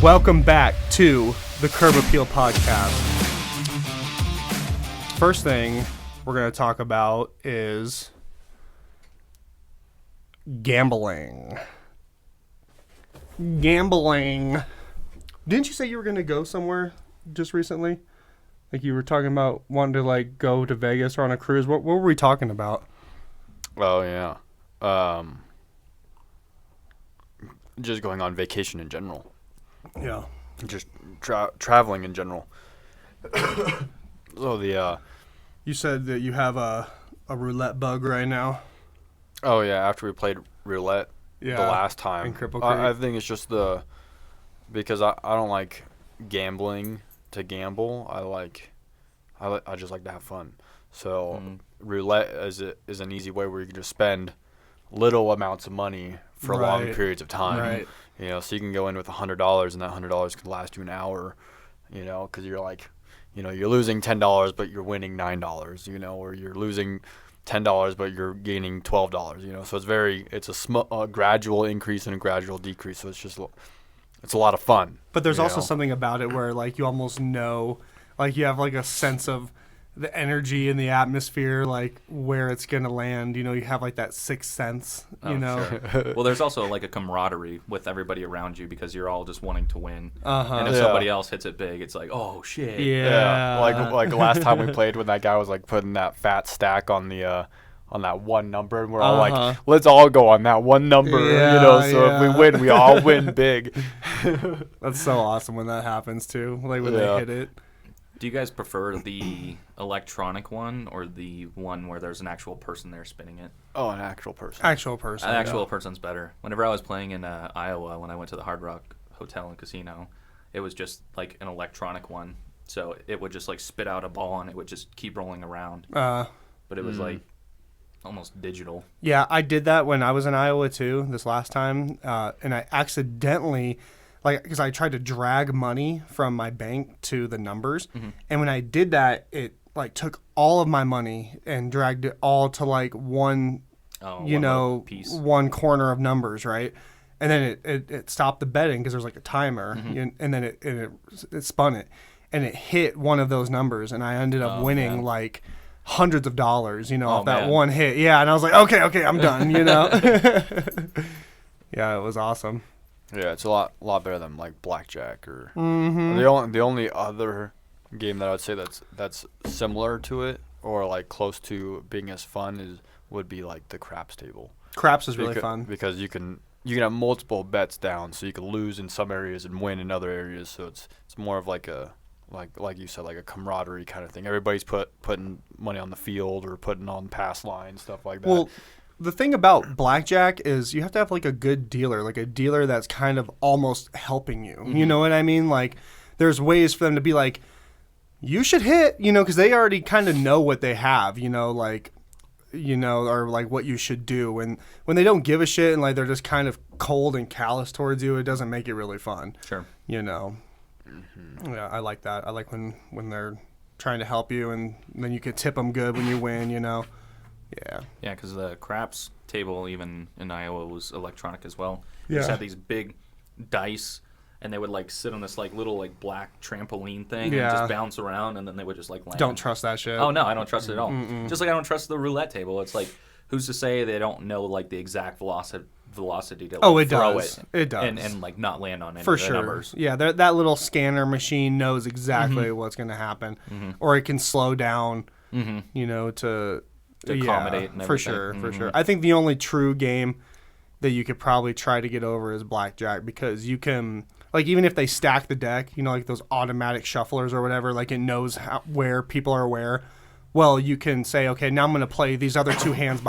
Welcome back to the Curb Appeal Podcast. First thing we're going to talk about is gambling. Gambling. Didn't you say you were going to go somewhere just recently? Like you were talking about wanting to like go to Vegas or on a cruise. What were we talking about? Oh, yeah. Just going on vacation in general. Yeah. Just traveling in general. So You said that you have a roulette bug right now. Oh, yeah, after we played roulette the last time. In Cripple Creek. I think it's just because I don't like gambling to gamble. I just like to have fun. So roulette is an easy way where you can just spend little amounts of money for long periods of time. Right. You know, so you can go in with $100 and that $100 could last you an hour, you know, because you're like, you know, you're losing $10 but you're winning $9, you know, or you're losing $10 but you're gaining $12, you know. So it's a gradual increase and a gradual decrease. So it's a lot of fun. But there's also something about it where like you almost know, like you have like a sense of the energy in the atmosphere, like where it's going to land. You know, you have like that sixth sense, you know. Sure. Well, there's also like a camaraderie with everybody around you because you're all just wanting to win. And if somebody else hits it big, it's like, oh, shit. Yeah. Like the last time we played when that guy was like putting that fat stack on that one number, and we're all like, let's all go on that one number, you know, so if we win, we all win big. That's so awesome when that happens too, like when they hit it. Do you guys prefer the electronic one or the one where there's an actual person there spinning it? Oh, an actual person. Actual person. An actual person's better. Whenever I was playing in Iowa, when I went to the Hard Rock Hotel and Casino, it was just like an electronic one. So it would just like spit out a ball and it would just keep rolling around. But it was like almost digital. Yeah, I did that when I was in Iowa too this last time. And I accidentally, like, because I tried to drag money from my bank to the numbers. And when I did that, it like took all of my money and dragged it all to like one piece. One corner of numbers, right? And then it stopped the betting because there's like a timer, and then it spun it, and it hit one of those numbers, and I ended up winning like hundreds of dollars, you know, off that one hit. Yeah, and I was like, okay, I'm done, you know. Yeah, it was awesome. Yeah, it's a lot better than like blackjack or the only other game that I would say that's similar to it or like close to being as fun would be like the craps table. Craps is really fun because you can have multiple bets down, so you can lose in some areas and win in other areas. So it's more of like a like you said, like a camaraderie kind of thing. Everybody's putting money on the field or putting on pass lines, stuff like that. Well, the thing about blackjack is you have to have like a good dealer, like a dealer that's kind of almost helping you. You know what I mean? Like there's ways for them to be like, you should hit, you know, because they already kind of know what they have, you know, like, you know, or like what you should do. And when they don't give a shit and like they're just kind of cold and callous towards you, it doesn't make it really fun. Sure. You know. Yeah, I like that. I like when they're trying to help you and then you can tip them good when you win, you know. Yeah. Yeah, because the craps table, even in Iowa, was electronic as well. Yeah. You just had these big dice, and they would like sit on this like little like black trampoline thing and just bounce around, and then they would just like land. Don't trust that shit. Oh no, I don't trust it at all. Just like I don't trust the roulette table. It's like, who's to say they don't know like the exact velocity to like, throw it. It does. And like not land on any for of the sure. numbers. Yeah, that little scanner machine knows exactly what's going to happen, or it can slow down. You know, to accommodate. And for sure, for sure. I think the only true game that you could probably try to get over is blackjack, because you can, like, even if they stack the deck, you know, like those automatic shufflers or whatever, like it knows where people are where. Well, you can say, okay, now I'm going to play these other two hands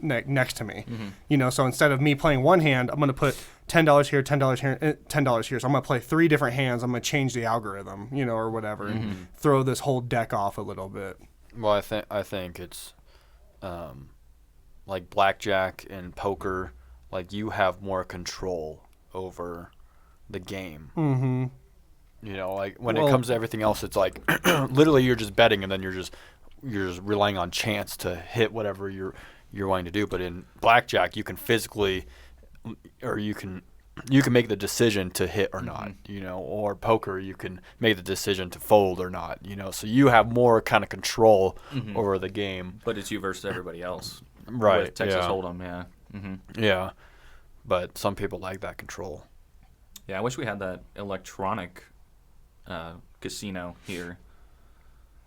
next to me. You know, so instead of me playing one hand, I'm going to put $10 here, $10 here, $10 here. So I'm going to play three different hands. I'm going to change the algorithm, you know, or whatever, and throw this whole deck off a little bit. Well, I think it's like blackjack and poker, like you have more control over the game. You know, like when it comes to everything else, it's like literally you're just betting, and then you're just relying on chance to hit whatever you're wanting to do. But in blackjack, you can physically, or you can you can make the decision to hit or not, or poker, you can make the decision to fold or not, so you have more kind of control over the game. But it's you versus everybody else. Right. With Texas Hold'em, yeah. Mm-hmm. Yeah. But some people like that control. Yeah, I wish we had that electronic casino here.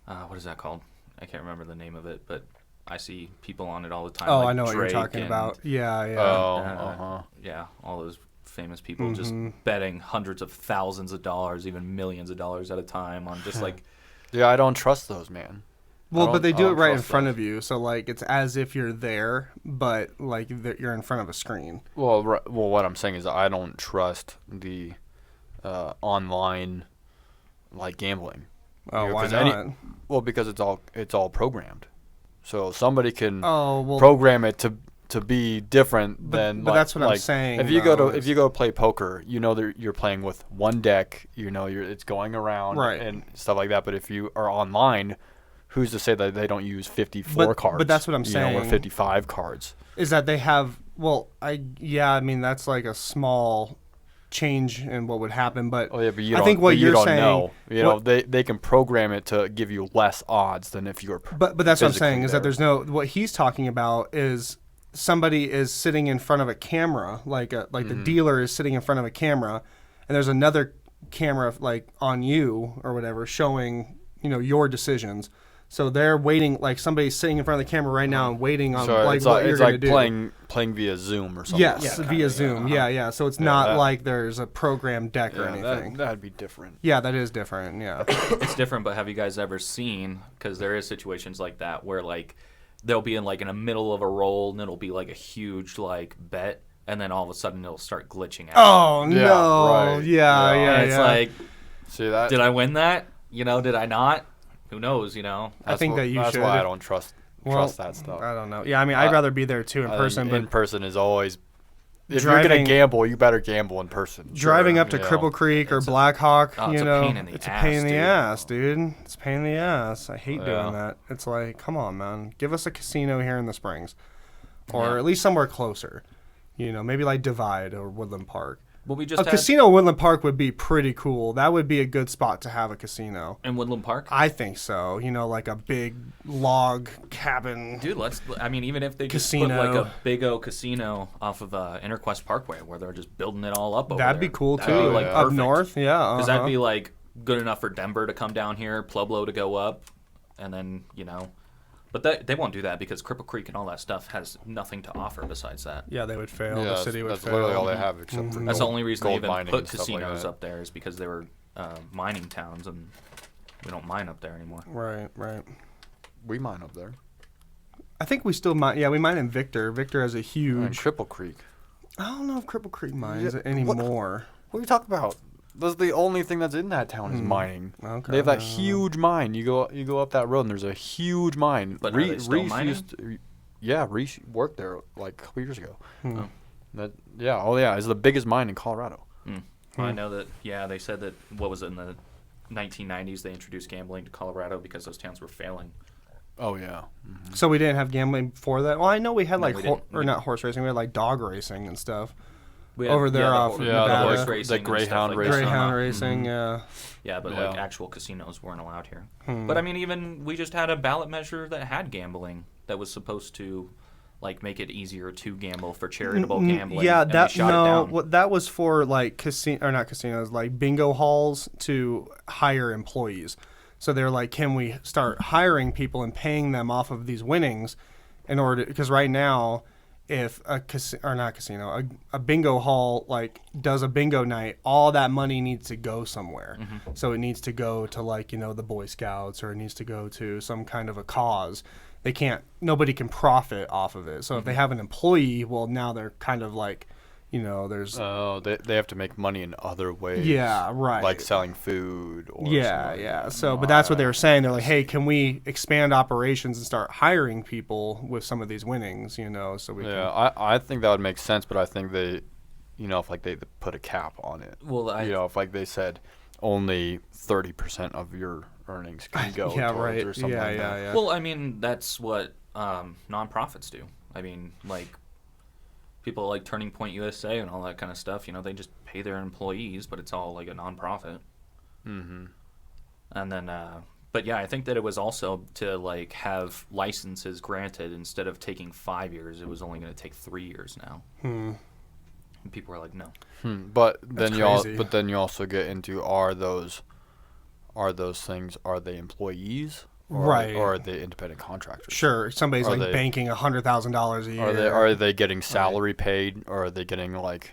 What is that called? I can't remember the name of it, but I see people on it all the time. Oh, like I know what you're Drake talking and, about. Yeah, yeah. Oh, Yeah, all those famous people just betting hundreds of thousands of dollars, even millions of dollars at a time on just like... Yeah, I don't trust those, man. Well, but they do it right in front of you, so like it's as if you're there, but like you're in front of a screen. Well, what I'm saying is I don't trust the online like gambling. Oh, why not? Well, because it's all programmed, so somebody can well, program it to be different than. But that's what I'm saying. If you go to play poker, that you're playing with one deck. It's going around and stuff like that. But if you are online, who's to say that they don't use 54 cards? But that's what I'm saying. Or 55 cards. Is that they have? Well, I mean that's like a small change in what would happen, but I think what you're don't saying, know. They can program it to give you less odds than if you're. But that's what I'm saying is that there's no. What he's talking about is somebody is sitting in front of a camera, like the dealer is sitting in front of a camera, and there's another camera like on you or whatever showing your decisions. So they're waiting, like somebody's sitting in front of the camera right now and waiting on what you're going to do. It's like playing via Zoom or something. Yes, via Zoom. Yeah. So it's not like there's a programmed deck or anything. That'd be different. Yeah, that is different. Yeah. It's different, but have you guys ever seen, because there is situations like that where like they'll be in the middle of a roll and it'll be like a huge like bet, and then all of a sudden it'll start glitching out. Oh, no. Right. Yeah. And it's like, see that? Did I win that? Did I not? Who knows, I think that you should. That's why I don't trust that stuff. I don't know. Yeah, I mean, I'd rather be there too in person. But in person is always... If you're going to gamble, you better gamble in person. Driving up to Cripple Creek or Black Hawk, it's a pain in the it's a pain in the ass, dude. It's a pain in the ass. I hate doing that. It's like, come on, man. Give us a casino here in the Springs. Or at least somewhere closer. Maybe like Divide or Woodland Park. Well, we just casino in Woodland Park would be pretty cool. That would be a good spot to have a casino. In Woodland Park? I think so. Like a big log cabin. Dude, even if they just put like a big O casino off of Interquest Parkway where they're just building it all up over That'd be cool too. That'd be, like, up north, yeah. Because that'd be like good enough for Denver to come down here, Pueblo to go up, and then, But they won't do that because Cripple Creek and all that stuff has nothing to offer besides that. Yeah, they would fail. Yeah, the city would that's fail. literally all they have except for That's the only reason they even put casinos casinos up there is because they were mining towns, and we don't mine up there anymore. Right. We mine up there. I think we still mine. Yeah, we mine in Victor. Victor has a huge... Cripple Creek. I don't know if Cripple Creek mines it anymore. What are you talking about? That's the only thing that's in that town is mining. Okay. They have that huge mine. You go up that road and there's a huge mine. But are they still mining? Reese worked there like a couple years ago. Hmm. It's the biggest mine in Colorado. Well, I know that. Yeah, they said that. What was it, in the 1990s? They introduced gambling to Colorado because those towns were failing. Oh yeah. Mm-hmm. So we didn't have gambling before that. Well, I know we had not horse racing. We had like dog racing and stuff. Over there off Nevada. The horse racing, the greyhound racing. Greyhound racing, yeah. Yeah, but like actual casinos weren't allowed here. But I mean, even we just had a ballot measure that had gambling that was supposed to like make it easier to gamble for charitable gambling. Yeah, that that was for like not casinos, like bingo halls to hire employees. So they're like, can we start hiring people and paying them off of these winnings in order because right now if a bingo hall like does a bingo night, all that money needs to go somewhere. So it needs to go to like, the Boy Scouts, or it needs to go to some kind of a cause. Nobody can profit off of it. So if they have an employee, well, now they're kind of like, there's... Oh, they have to make money in other ways. Yeah, right. Like selling food or Yeah. So, but that's what they were saying. They're like, hey, can we expand operations and start hiring people with some of these winnings, so we can... I think that would make sense, but I think they, if like they put a cap on it. Well, if like they said only 30% of your earnings can go towards or something like that. Well, I mean, that's what nonprofits do. I mean, like... people like Turning Point USA and all that kind of stuff, they just pay their employees, but it's all like a nonprofit. Mm-hmm. And then, but yeah, I think that it was also to like have licenses granted instead of taking 5 years. It was only going to take 3 years now. And people were like, no. But then crazy. you also get into are those things, are they employees? Right. Or are they independent contractors? Sure, somebody's like banking $100,000 a year. Are they getting salary paid, or are they getting like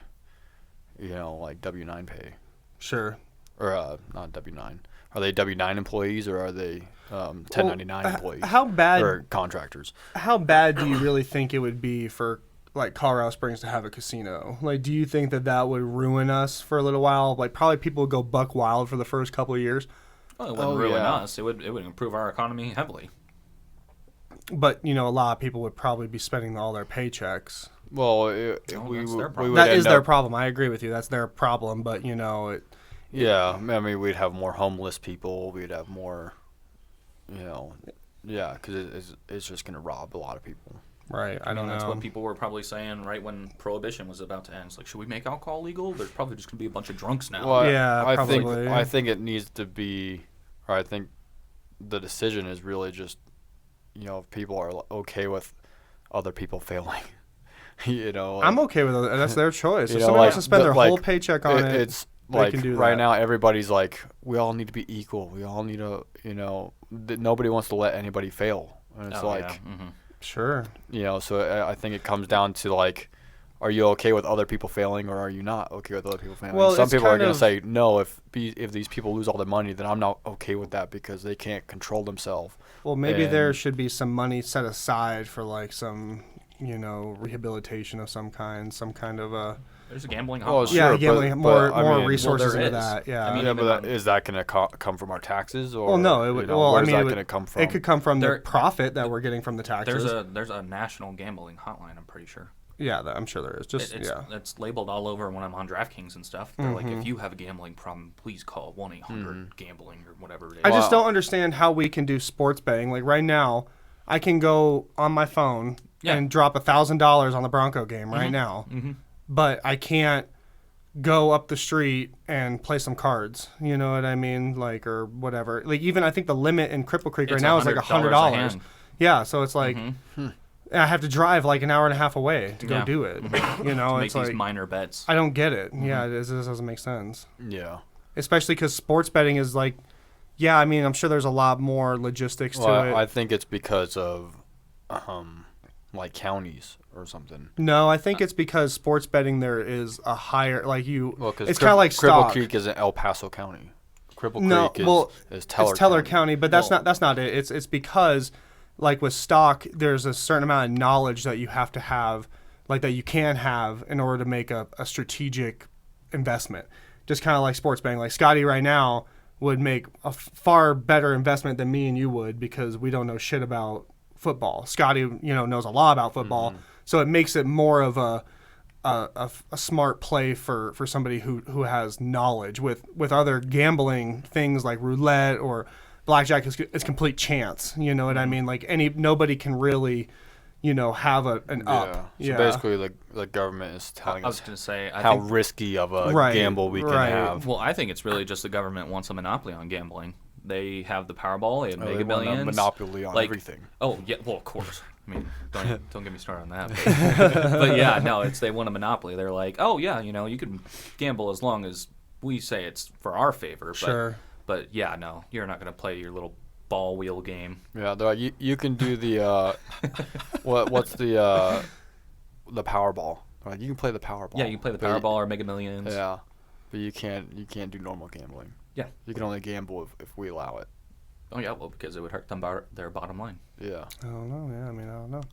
W-9 pay? Sure. Or not W-9. Are they W-9 employees, or are they 1099 employees? How bad or contractors? How bad do you really think it would be for like Colorado Springs to have a casino? Like, do you think that would ruin us for a little while? Like, probably people would go buck wild for the first couple of years. Well, it wouldn't ruin us. It would improve our economy heavily. But a lot of people would probably be spending all their paychecks. Well, that's their problem. That is their problem. I agree with you. That's their problem. But yeah, I mean, we'd have more homeless people. We'd have more, because it's just going to rob a lot of people. Right. I don't know. That's what people were probably saying right when Prohibition was about to end. It's like, should we make alcohol legal? There's probably just going to be a bunch of drunks now. Well, yeah, probably. I think it needs to be, or I think the decision is really just, if people are okay with other people failing. I'm okay with it. That's their choice. If somebody wants to spend their whole paycheck on it, it's like right now everybody's like, we all need to be equal. We all need to, nobody wants to let anybody fail. And it's sure. So I think it comes down to like, are you okay with other people failing, or are you not okay with other people failing? Well, some people are going to say, no, if these people lose all their money, then I'm not okay with that because they can't control themselves. Well, maybe there should be some money set aside for like some, rehabilitation of some kind of There's a gambling hotline. Oh, sure, yeah, gambling, more resources into that. Yeah. I mean, yeah, but is that going to come from our taxes, or? Well, no, it would. Where's that going to come from? It could come from the profit that we're getting from the taxes. There's a national gambling hotline. I'm pretty sure. Yeah, I'm sure there is. It's labeled all over when I'm on DraftKings and stuff. They're like, if you have a gambling problem, please call 1-800-GAMBLING or whatever it is. I just don't understand how we can do sports betting. Like right now, I can go on my phone and drop $1,000 on the Bronco game right now, but I can't go up the street and play some cards. You know what I mean? Like, or whatever. Like, even I think the limit in Cripple Creek right now is like $100. Yeah, so it's like I have to drive like an hour and a half away to go do it. To make it's these like minor bets. I don't get it. Yeah, this doesn't make sense. Yeah. Especially because sports betting is like, yeah, I mean, I'm sure there's a lot more logistics to it. I think it's because of, like counties or something. No, I think it's because sports betting there is a higher it's kind of like stock. Cripple Creek is in El Paso County. Cripple Creek is Teller it's Teller County. But that's not it. It's because like with stock, there's a certain amount of knowledge that you have to have, like that you can have in order to make a strategic investment. Just kind of like sports betting. Like Scotty right now would make a far better investment than me and you would because we don't know shit about football. Scotty, knows a lot about football, so it makes it more of a smart play for somebody who has knowledge. With other gambling things like roulette or blackjack, it's complete chance. You know what I mean? Like nobody can really, have an up. So basically, the government is telling us how risky of a gamble we can have. Well, I think it's really just the government wants a monopoly on gambling. They have the Powerball. They have Mega Millions. A monopoly on everything. Oh yeah, well of course. I mean, don't get me started on that. But yeah, no, they want a monopoly. They're like, oh yeah, you can gamble as long as we say it's for our favor. But, sure. But yeah, no, you're not going to play your little ball wheel game. Yeah, they're like, you can do the what's the Powerball? Like, you can play the Powerball. Yeah, you can play the Powerball or Mega Millions. Yeah, but you can't do normal gambling. Yeah, you can only gamble if we allow it. Oh yeah, well because it would hurt them their bottom line. Yeah. I don't know. Yeah, I mean, I don't know.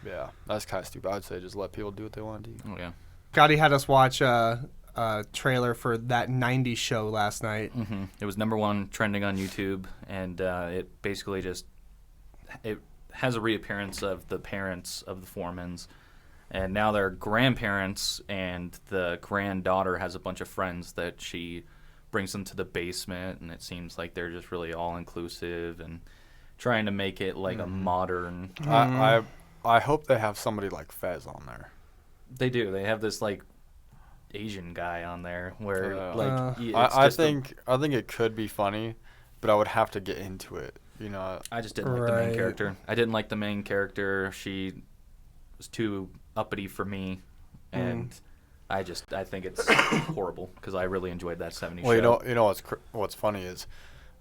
Yeah, that's kind of stupid. I'd say just let people do what they want to do. Oh yeah. Gotti had us watch a trailer for that '90s show last night. Mm-hmm. It was #1 trending on YouTube, and it basically it has a reappearance of the parents of the Foremans, and now they're grandparents, and the granddaughter has a bunch of friends that she brings them to the basement, and it seems like they're just really all inclusive and trying to make it like a modern. I hope they have somebody like Fez on there. They do. They have this like Asian guy on there where I think it could be funny, but I would have to get into it. I just didn't like the main character. I didn't like the main character. She was too uppity for me, and I think it's horrible because I really enjoyed that 70s show. Well, you know what's funny is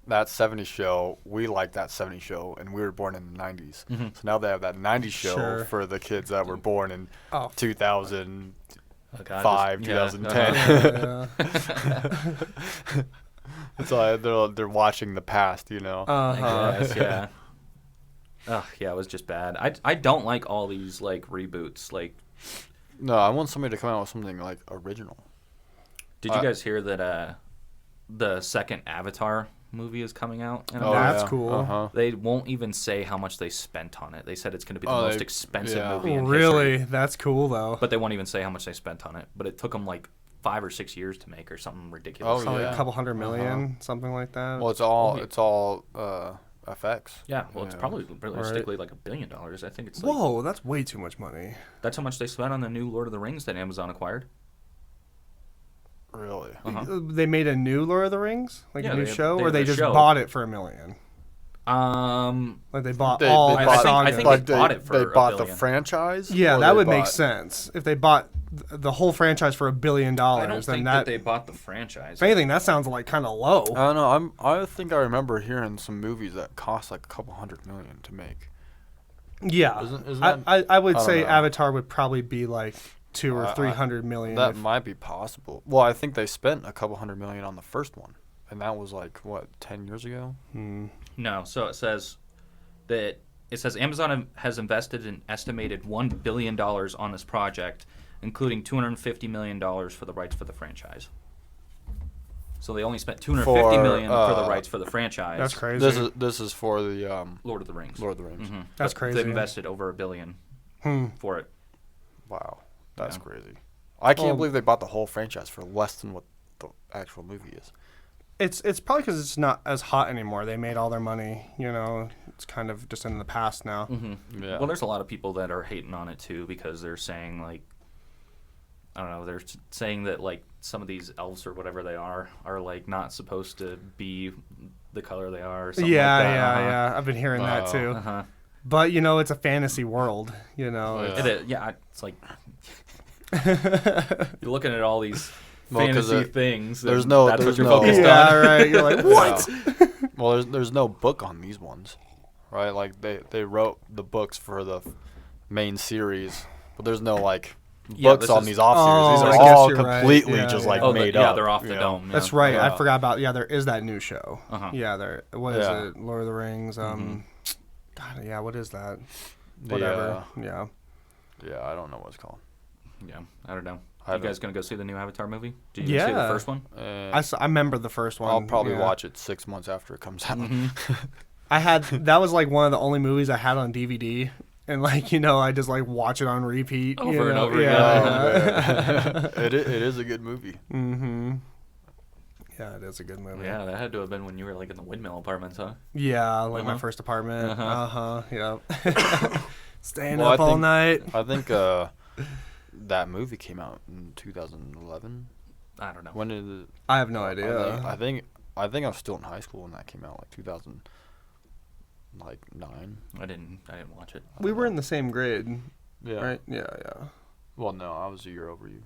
that 70s show. We like that 70s show, and we were born in the 90s. Mm-hmm. So now they have that 90s show for the kids that were born in 2000. 2010. It's like they're watching the past, I guess, yeah. It was just bad. I don't like all these like reboots. Like, no, I want somebody to come out with something like original. Did you guys hear that the second Avatar movie is coming out? That's cool. They won't even say how much they spent on it. They said it's going to be the most expensive movie in history. History. That's cool, though. But they won't even say how much they spent on it. But it took them like 5 or 6 years to make or something ridiculous. Like a couple $100 million, something like that. Well, it's all FX. Yeah, well, it's probably realistically like $1 billion. I think it's like... Whoa, that's way too much money. That's how much they spent on the new Lord of the Rings that Amazon acquired. Really? They made a new Lord of the Rings? Like a new show? Or they just show. bought it for $1 million? Like they bought I think they bought it for They bought $1 the billion. franchise? Yeah, that would make sense. If they bought the whole franchise for $1 billion, I don't think that they bought the franchise. If anything, that sounds like kind of low. I don't know. I think I remember hearing some movies that cost like a couple $100 million to make. Yeah. Isn't that, I would say know. Avatar would probably be like 200 or 300 million. That might be possible. Well, I think they spent a couple $100 million on the first one, and that was like what 10 years ago. No, so it says Amazon has invested an estimated $1 billion on this project, including $250 million for the rights for the franchise. So they only spent $250 million for the rights for the franchise. That's crazy. This is for the Lord of the Rings. Lord of the Rings. Mm-hmm. That's crazy. They've invested over $1 billion for it. Wow, that's crazy. I can't believe they bought the whole franchise for less than what the actual movie is. It's probably because it's not as hot anymore. They made all their money. It's kind of just in the past now. Mm-hmm. Yeah. Well, there's a lot of people that are hating on it too because they're saying like, I don't know, they're saying that like some of these elves or whatever they are like not supposed to be the color they are. Or something like that. Yeah. I've been hearing that too. But it's a fantasy world. It is, it's like you're looking at all these fantasy things. That's what you're focused on. Yeah, right. You're like, what? Well, there's no book on these ones, right? Like they wrote the books for the main series, but there's no like books on these off series. These are all completely just like made up. Yeah, they're off the dome. Yeah. That's right. I forgot about. Yeah, there is that new show. Yeah, there. What is Yeah. it? Lord of the Rings. God, yeah. What is that? Whatever. Yeah. Yeah, I don't know what it's called. Yeah, I don't know. You guys gonna go see the new Avatar movie? Did you Yeah. see the first one? I remember the first one. I'll probably watch it 6 months after it comes out. That was like one of the only movies I had on DVD. And I just like watch it on repeat. Over and over again. It is a good movie. Mm-hmm. Yeah, it is a good movie. Yeah, that had to have been when you were like in the windmill apartments, huh? Yeah, like my first apartment. Yeah. Staying up all night. I think that movie came out in 2011. I don't know. When did it? I have no idea. I think I was still in high school when that came out, like 2009. I didn't watch it. We were in the same grade. Yeah. Right? Yeah. Well, no, I was a year over you.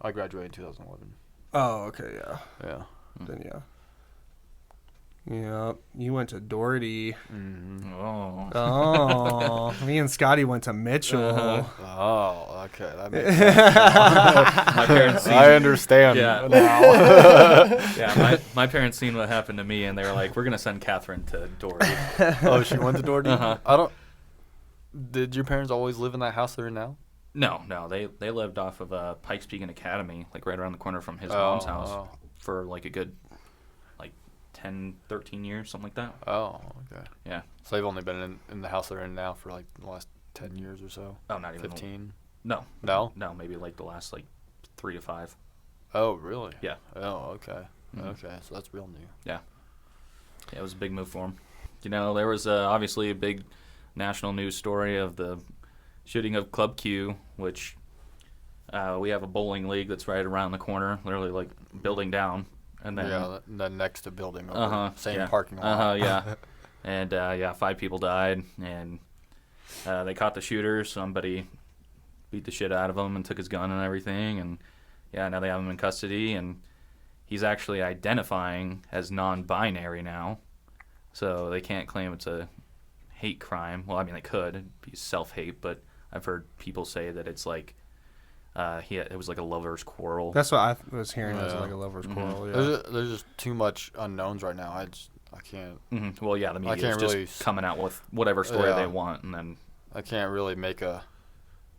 I graduated in 2011. Oh, okay, yeah. Yeah. Then yeah. Yeah, you went to Doherty. Mm-hmm. Oh. Me and Scotty went to Mitchell. Oh, okay, that makes sense. My parents seen, I understand now. Yeah, my parents seen what happened to me, and they were like, "We're gonna send Catherine to Doherty." Oh, she went to Doherty. Did your parents always live in that house they're in now? No, they lived off of Pikes Peak Academy, like right around the corner from his mom's house, for like a good 10, 13 years, something like that. Oh, okay. Yeah. So they've only been in the house they're in now for like the last 10 years or so? Oh, not even 15? No. No? No, maybe like the last 3 to 5. Oh, really? Yeah. Oh, okay. Mm-hmm. Okay, so that's real new. Yeah. Yeah, it was a big move for him. There was obviously a big national news story of the shooting of Club Q, which We have a bowling league that's right around the corner, literally like building down, and then the next to building over, same parking lot. Yeah. And 5 people died, and they caught the shooter. Somebody beat the shit out of him and took his gun and everything, and now they have him in custody, and he's actually identifying as non-binary now, so they can't claim it's a hate crime. Well, I mean, they could. It'd be self-hate, but I've heard people say that it's like it was like a lover's quarrel. That's what I was hearing. It was like a lover's quarrel. Yeah. There's just too much unknowns right now. I can't. Mm-hmm. Well, yeah, the media is just coming out with whatever story they want, and then I can't really make a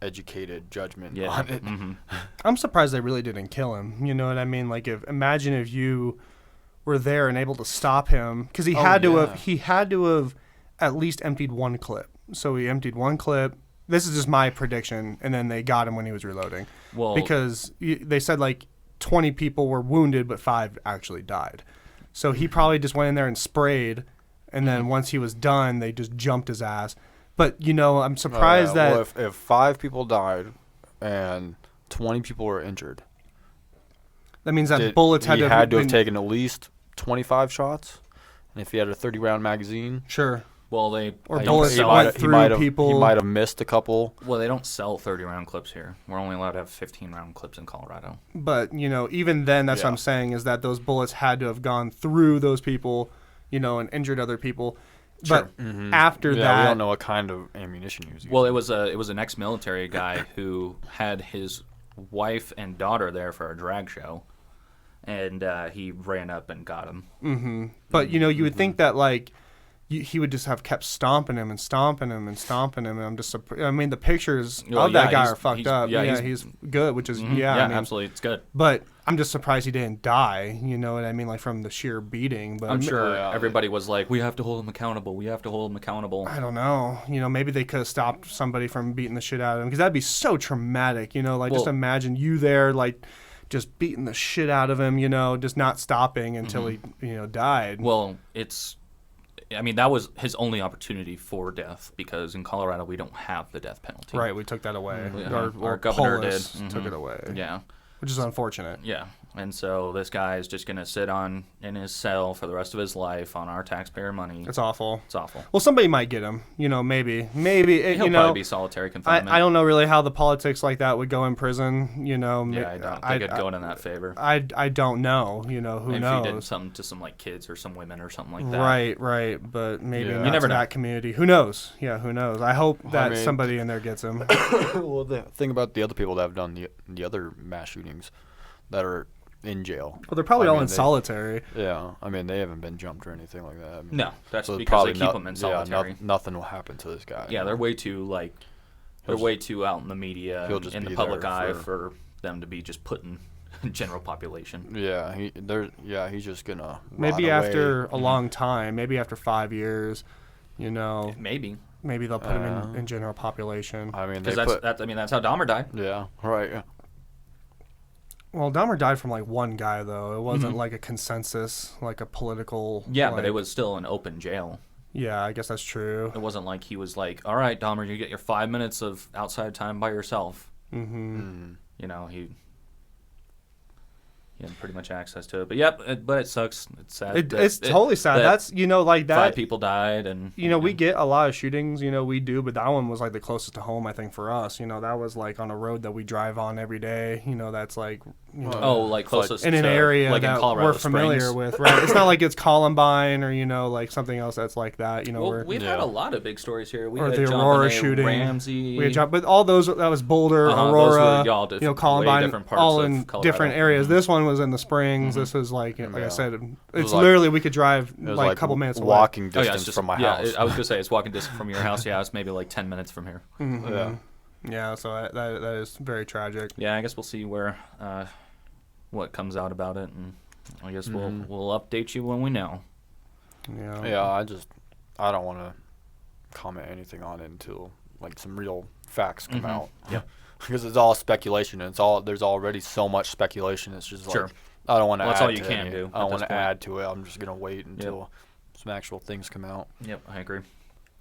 educated judgment on it. Mm-hmm. I'm surprised they really didn't kill him. You know what I mean? Like, imagine if you were there and able to stop him, because he had to have at least emptied one clip. So he emptied one clip. This is just my prediction, and then they got him when he was reloading. Well, because they said like 20 people were wounded, but 5 actually died. So he probably just went in there and sprayed, and then once he was done, they just jumped his ass. But, I'm surprised that... Well, if 5 people died and 20 people were injured... That means that bullets had to have taken at least 25 shots? And if he had a 30-round magazine... Sure. Well, bullets went through people. He might have missed a couple. Well, they don't sell 30-round clips here. We're only allowed to have 15-round clips in Colorado. But, even then, that's what I'm saying, is that those bullets had to have gone through those people, and injured other people. Sure. But after that... we don't know what kind of ammunition he was using. Well, it was an ex-military guy who had his wife and daughter there for a drag show, and he ran up and got him. Mm-hmm. But, you would think that, like... he would just have kept stomping him and stomping him and stomping him. And I'm just surprised. I mean, the pictures of that guy are fucked up. Yeah, he's good, which is, absolutely. It's good. But I'm just surprised he didn't die. You know what I mean? Like, from the sheer beating. But I'm sure everybody was like, we have to hold him accountable. We have to hold him accountable. I don't know. Maybe they could have stopped somebody from beating the shit out of him. Because that'd be so traumatic. Just imagine you there, like, just beating the shit out of him, just not stopping until he, died. Well, that was his only opportunity for death, because in Colorado we don't have the death penalty. Right, we took that away. Our governor took it away. Yeah. Which is unfortunate. Yeah. And so this guy is just going to sit in his cell for the rest of his life on our taxpayer money. It's awful. It's awful. Well, somebody might get him. Maybe. He'll probably be solitary confinement. I don't know really how the politics like that would go in prison. Yeah, I don't think it'd go in that favor. I don't know. Who knows? If he did something to some like kids or some women or something like that. Right. But maybe not never to that community. Who knows? Yeah, who knows? I hope that somebody in there gets him. Well, the thing about the other people that have done the other mass shootings that are in jail. Well, they're probably all in solitary. Yeah, they haven't been jumped or anything like that. No, that's because they keep them in solitary. Nothing will happen to this guy. Yeah, they're way too way too out in the media, in the public eye for them to be just put in general population. Yeah, he's just gonna maybe rot after away. a long time, maybe after 5 years, maybe they'll put him in general population. Because that's how Dahmer died. Yeah, right. Yeah. Well, Dahmer died from, like, one guy, though. It wasn't, like, a consensus, like a political... Yeah, but it was still an open jail. Yeah, I guess that's true. It wasn't like he was like, all right, Dahmer, you get your 5 minutes of outside time by yourself. Mm-hmm. He had pretty much access to it. But but it sucks. It's sad. It's totally sad. That's, like that... 5 people died. And we get a lot of shootings, we do, but that one was, like, the closest to home, I think, for us. That was, like, on a road that we drive on every day. That's, like... like closest in an area like that we're familiar with, right? It's not like it's Columbine or like something else that's like that. We've had a lot of big stories here. We or had the Aurora shooting, Ramsey. We had but all those that was Boulder, Aurora, Columbine, all in different areas. Mm-hmm. This one was in the Springs. Mm-hmm. This was like I said, it's literally we could drive like a couple minutes away. Walking distance from my house. I was gonna say it's walking distance from your house. Yeah, it's maybe like 10 minutes from here. Mm-hmm. Yeah. So that is very tragic. Yeah, I guess we'll see where. What comes out about it, and I guess we'll update you when we know. Yeah, I don't want to comment anything on it until like some real facts come out. Yeah, because it's all speculation, and there's already so much speculation. It's just like I don't want to. That's all you can do. I don't want to add to it. I'm just gonna wait until some actual things come out. Yep, I agree.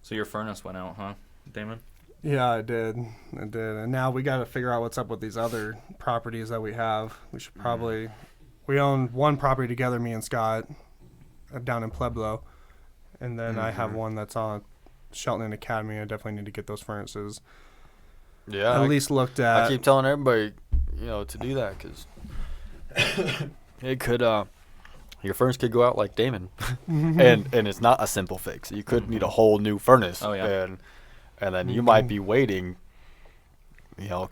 So your furnace went out, huh, Damon? Yeah, I did. And now we got to figure out what's up with these other properties that we have. We should probably. We own one property together, me and Scott, down in Pueblo, and then I have one that's on Shelton Academy. I definitely need to get those furnaces. Yeah, at least looked at. I keep telling everybody, to do that because it could. Your furnace could go out like Damon, and it's not a simple fix. You could need a whole new furnace. Oh yeah. And then you might be waiting, a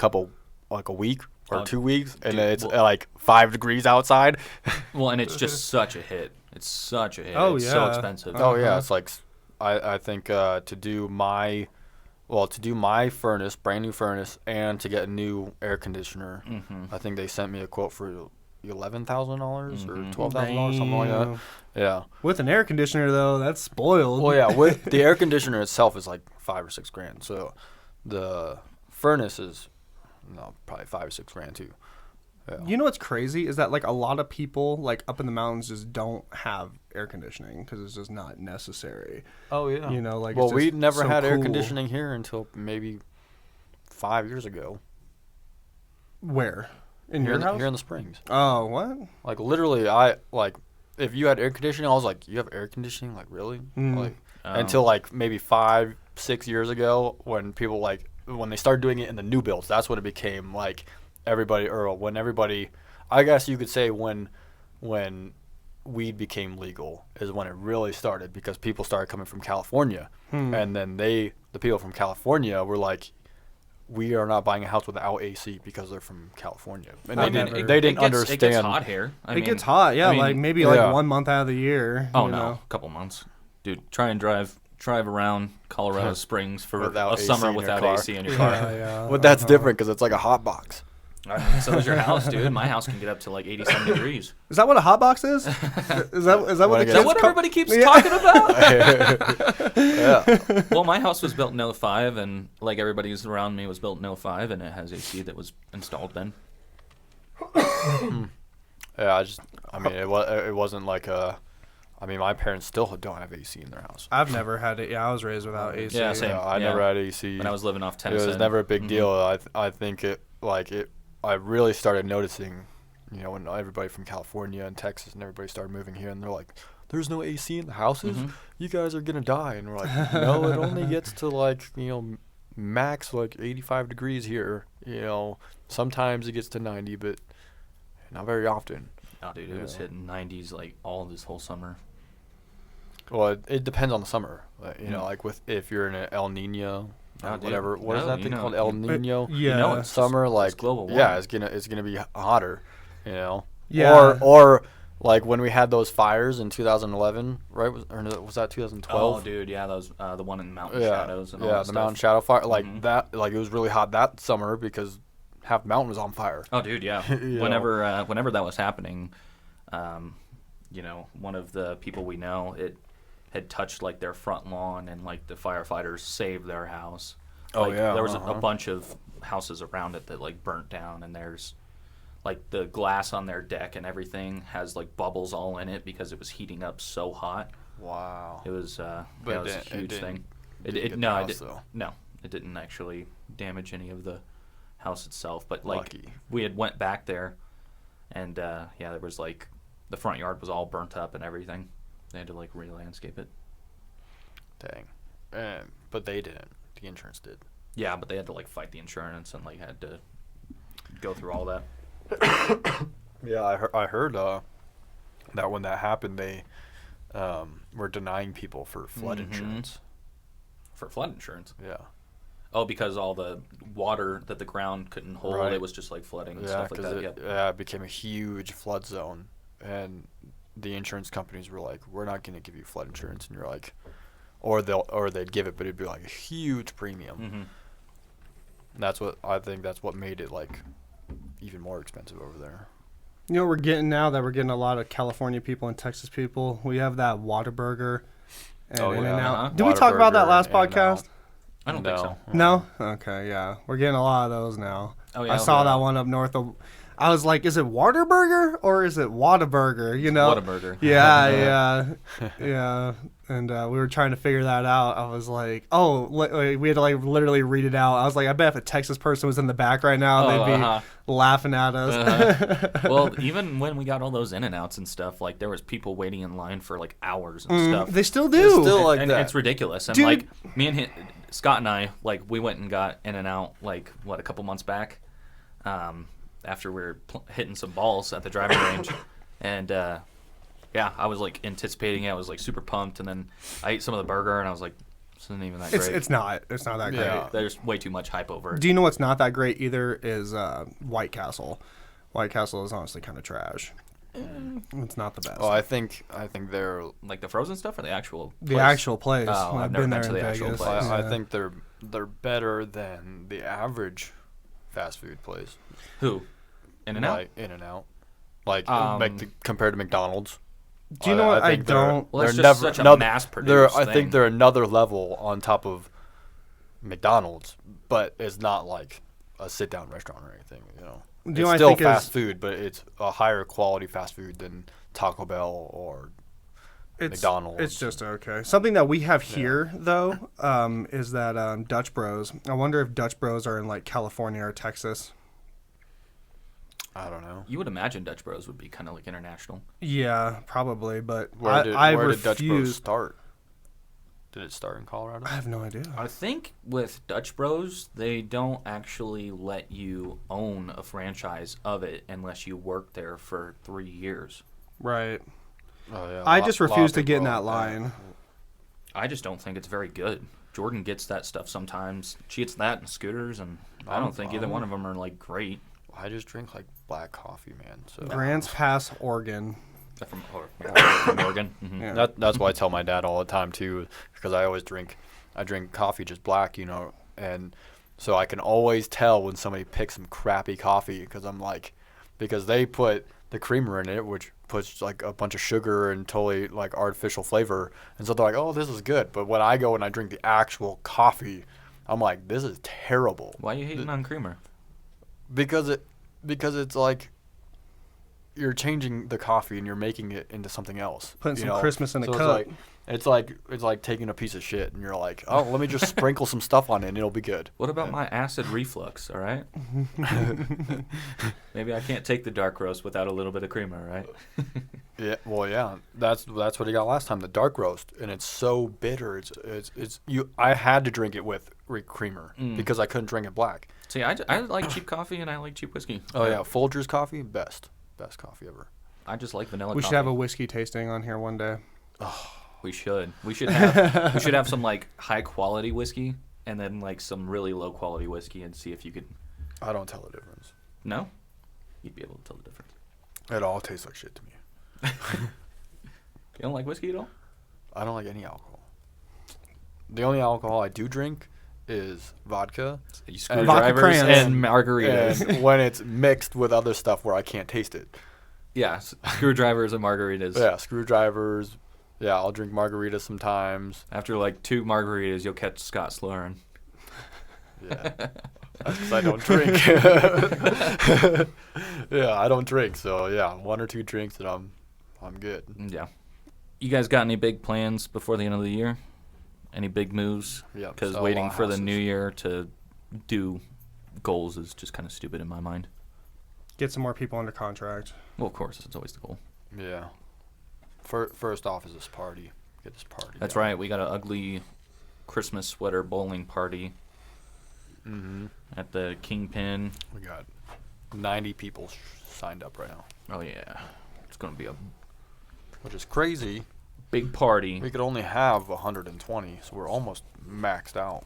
week or 2 weeks, and then it's like 5 degrees outside. Well, and it's just such a hit. It's such a hit. Oh, it's yeah. so expensive. Oh yeah, it's like I think to do my furnace, brand new furnace, and to get a new air conditioner, I think they sent me a quote for $11,000 or $12,000, something like that. Yeah. With an air conditioner though, that's spoiled. Well, yeah, with the air conditioner itself is like $5,000 or $6,000. So the furnace is probably $5,000 or $6,000 too. Yeah. You know what's crazy is that like a lot of people like up in the mountains just don't have air conditioning because it's just not necessary. Oh yeah. Well, we never so had air cool. conditioning here until maybe 5 years ago. Where? In your house? Here in the Springs. Oh, what? Like literally, if you had air conditioning, I was like, you have air conditioning? Like really? Until like maybe 5-6 years ago when people when they started doing it in the new builds, that's when it became like when everybody, I guess you could say when weed became legal is when it really started because people started coming from California. And then the people from California were like, we are not buying a house without AC because they're from California. And they didn't understand. It gets hot here. It gets hot, yeah. Maybe 1 month out of the year. Oh, no. A couple months. Dude, try and drive around Colorado Springs for a summer without AC in your car. Yeah. But that's different because it's like a hot box. So is your house, dude. My house can get up to like 87 degrees. Is that what a hot box is? Is that what the Is that what everybody keeps talking about? Yeah. Well, my house was built in 05, and like everybody who's around me was built in 05, and it has AC that was installed then. Yeah, it wasn't like my parents still don't have AC in their house. I've never had it. Yeah, I was raised without AC. Yeah, same. I never had AC. When I was living off Tennessee. It was never a big deal. I think I really started noticing, when everybody from California and Texas and everybody started moving here, and they're like, "There's no AC in the houses. You guys are gonna die." And we're like, "No, it only gets to max 85 degrees here. Sometimes it gets to 90, but not very often." Oh, dude, it was hitting 90s all this whole summer. Well, it depends on the summer. If you're in an El Nino. Whatever. What is that thing called? El Nino. Yeah. Summer, it's global warming. Yeah, it's gonna be hotter. Yeah. Or when we had those fires in 2011, right? Was that 2012? Oh, dude, yeah, those the one in Mountain Shadows and all that the stuff. Mountain Shadow fire, that. It was really hot that summer because half the mountain was on fire. Oh, dude, yeah. Whenever that was happening, one of the people we know, it had touched their front lawn, and the firefighters saved their house. There was a bunch of houses around it that burnt down, and there's the glass on their deck and everything has bubbles all in it because it was heating up so hot. Wow. It was it was a huge thing. It didn't actually damage any of the house itself, but Lucky. We had went back there, and there was the front yard was all burnt up and everything. They had to re-landscape it. Dang. But they didn't. The insurance did. Yeah, but they had to fight the insurance and had to go through all that. Yeah, I heard that when that happened, they were denying people for flood insurance. For flood insurance? Yeah. Oh, because all the water that the ground couldn't hold, right. It was just flooding and stuff like that. It became a huge flood zone, and the insurance companies were like, "We're not going to give you flood insurance," and you're like, or they'd give it, but it'd be a huge premium. And that's what made it even more expensive over there. We're getting a lot of California people and Texas people. We have that Whataburger and In-N-Out. Did we talk about that last podcast? I don't think so. No? Okay, yeah. We're getting a lot of those now. Oh, yeah, I saw that one up north of... I was like, is it Waterburger or is it Whataburger? You know? Whataburger. Yeah. And we were trying to figure that out. I was like, we had to like literally read it out. I was like, I bet if a Texas person was in the back right now, they'd be laughing at us. Well, even when we got all those In-N-Outs and stuff, like there was people waiting in line for like hours and stuff. They still do. And it's ridiculous. And Dude. like me and Scott and I, like we went and got In-N-Out like a couple months back, after we were hitting some balls at the driving range, and yeah, I was like anticipating it. I was like super pumped, and then I ate some of the burger, and I was like, this isn't even that great. It's not that great. There's way too much hype over it. Do you know what's not that great either is White Castle. White Castle is honestly kind of trash. It's not the best. Oh, I think they're like the frozen stuff or the actual place? The actual place. Oh, I've never been to the actual Vegas. place. I think they're better than the average fast food place. Who? In-N-Out? Like In-N-Out. Like compared to McDonald's. Do you know what I don't? Well, it's just such a mass-produced thing. I think they're another level on top of McDonald's, but it's not like a sit-down restaurant or anything. You know, it's still fast food, but it's a higher quality fast food than Taco Bell or McDonald's. It's just okay. Something that we have here though is that Dutch Bros. I wonder if Dutch Bros are in like California or Texas. I don't know. You would imagine Dutch Bros would be kind of like international. Yeah, probably, but where did Dutch Bros refuse. start? Did it start in Colorado? I have no idea. I think with Dutch Bros, they don't actually let you own a franchise of it unless you work there for 3 years. Right. Oh, yeah, I just refuse to get in that line. I just don't think it's very good. Jordan gets that stuff sometimes. She gets that and Scooters, and I don't think either one of them are like great. I just drink like black coffee, man. So Grants Pass, Oregon. From Oregon. Mm-hmm. Yeah. That's why I tell my dad all the time too, because I drink coffee just black, you know, and so I can always tell when somebody picks some crappy coffee because they put the creamer in it, which puts like a bunch of sugar and totally like artificial flavor, and so they're like, oh, this is good. But when I go and I drink the actual coffee, I'm like, this is terrible. Why are you hating on creamer? Because it's like you're changing the coffee and you're making it into something else. Putting some Christmas in a cup. It's like taking a piece of shit and you're like, oh, let me just sprinkle some stuff on it and it'll be good. What about my acid reflux? All right. Maybe I can't take the dark roast without a little bit of creamer, right? Yeah. Well, yeah. That's what he got last time, the dark roast, and it's so bitter. I had to drink it with creamer because I couldn't drink it black. See, I like cheap coffee and I like cheap whiskey. Oh yeah, Folgers coffee, best coffee ever. I just like vanilla. We coffee. should have a whiskey tasting on here one day. Oh, we should. We should have some like high quality whiskey and then like some really low quality whiskey and see if you could. I don't tell the difference. No, you'd be able to tell the difference. It all tastes like shit to me. You don't like whiskey at all? I don't like any alcohol. The only alcohol I do drink is vodka, screwdrivers, and margaritas. And when it's mixed with other stuff where I can't taste it. Yeah, screwdrivers and margaritas. Yeah, screwdrivers. Yeah, I'll drink margaritas sometimes. After like 2 margaritas, you'll catch Scott slurring. Yeah, that's because I don't drink. Yeah, I don't drink. So yeah, 1 or 2 drinks and I'm good. Yeah. You guys got any big plans before the end of the year? Any big moves? Yeah. Because waiting for the new year to do goals is just kind of stupid in my mind. Get some more people under contract. Well, of course, it's always the goal. Yeah. First off is this party. Get this party. That's right. We got an ugly Christmas sweater bowling party at the Kingpin. We got 90 people signed up right now. Oh, yeah. It's going to be a which is crazy. Big party. We could only have 120, so we're almost maxed out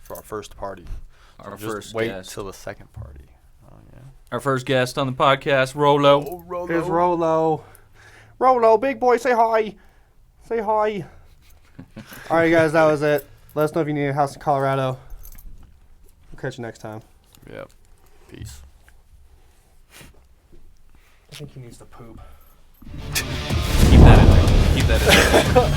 for our first party. So Our just first wait guest. till the second party. Oh yeah. Our first guest on the podcast, Rolo. Here's Rolo. Rolo, big boy, say hi. Say hi. All right, guys, that was it. Let us know if you need a house in Colorado. We'll catch you next time. Yep. Peace. I think he needs to poop. Keep that in there. Keep that in there.